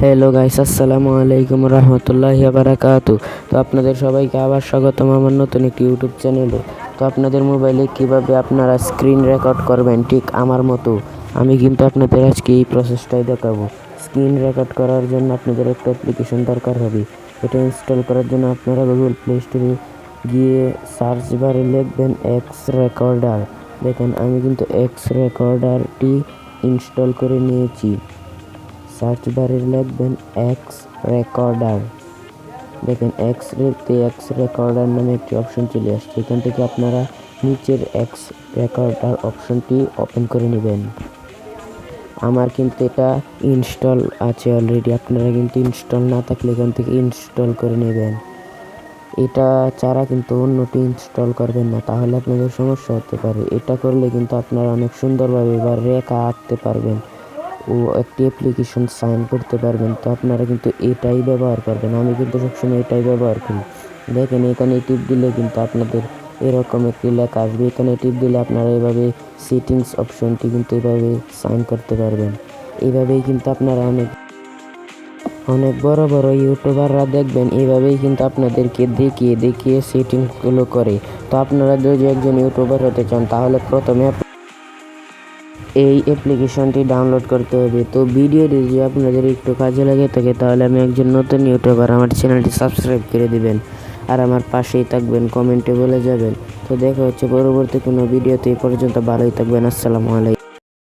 Hello guys, আসসালামু আলাইকুম রহমতুল্লাহি বারাকাতু। তো আপনাদের সবাইকে আবার স্বাগতম আমার নতুন একটি ইউটিউব চ্যানেলে। তো আপনাদের মোবাইলে কিভাবে আপনারা স্ক্রিন রেকর্ড করবেন ঠিক আমার মতো, আমি কিন্তু আপনাদের আজকে এই প্রসেসটাই দেখাবো। স্ক্রিন রেকর্ড করার জন্য আপনাদের একটা অ্যাপ্লিকেশন দরকার হবে। এটা ইনস্টল করার জন্য আপনারা গুগল প্লে স্টোরে গিয়ে সার্চ বারে লিখবেন এক্স রেকর্ডার। দেখেন আমি কিন্তু এক্স রেকর্ডারটি ইনস্টল করে নিয়েছি। সার্চ বারে লিখবেন এক্স রেকর্ডার। দেখেন এক্স রেকর্ডার নামে একটি অপশন চলে আসছে। এখান থেকে আপনারা নিচের এক্স রেকর্ডার অপশনটি ওপেন করে নেবেন। আমার কিন্তু এটা ইনস্টল আছে অলরেডি। আপনারা কিন্তু ইনস্টল না থাকলে এখান থেকে ইনস্টল করে নেবেন। এটা ছাড়া কিন্তু অন্যটি ইনস্টল করবেন না, তাহলে আপনাদের সমস্যা হতে পারে। এটা করলে কিন্তু আপনারা অনেক সুন্দরভাবে এবার রেখা আঁকতে পারবেন ও একটি অ্যাপ্লিকেশন সাইন করতে পারবেন। তো আপনারা কিন্তু এটাই ব্যবহার করবেন। আমি কিন্তু সবসময় এটাই ব্যবহার করি। দেখেন এখানে টিপ দিলে কিন্তু আপনাদের এরকম একটি লেখা আসবে। এখানে টিপ দিলে আপনারা এভাবে সেটিংস অপশনটি কিন্তু এভাবে সাইন করতে পারবেন। এইভাবেই কিন্তু আপনারা অনেক বড় বড় ইউটিউবাররা দেখবেন এইভাবেই কিন্তু আপনাদেরকে দেখিয়ে দেখিয়ে সেটিংসগুলো করে। তো আপনারা যদি একজন ইউটিউবার হতে চান তাহলে প্রথমে এই অ্যাপ্লিকেশনটি ডাউনলোড করতে হবে। তো ভিডিওটি যদি আপনাদের একটু কাজে লাগে থাকে তাহলে আমি একজন নতুন ইউটিউবার, আমার চ্যানেলটি সাবস্ক্রাইব করে দিবেন আর আমার পাশেই থাকবেন, কমেন্টে বলে যাবেন। তো দেখা হচ্ছে পরবর্তী কোনো ভিডিওতে। এই পর্যন্ত ভালোই থাকবেন। আসসালামু আলাইকুম।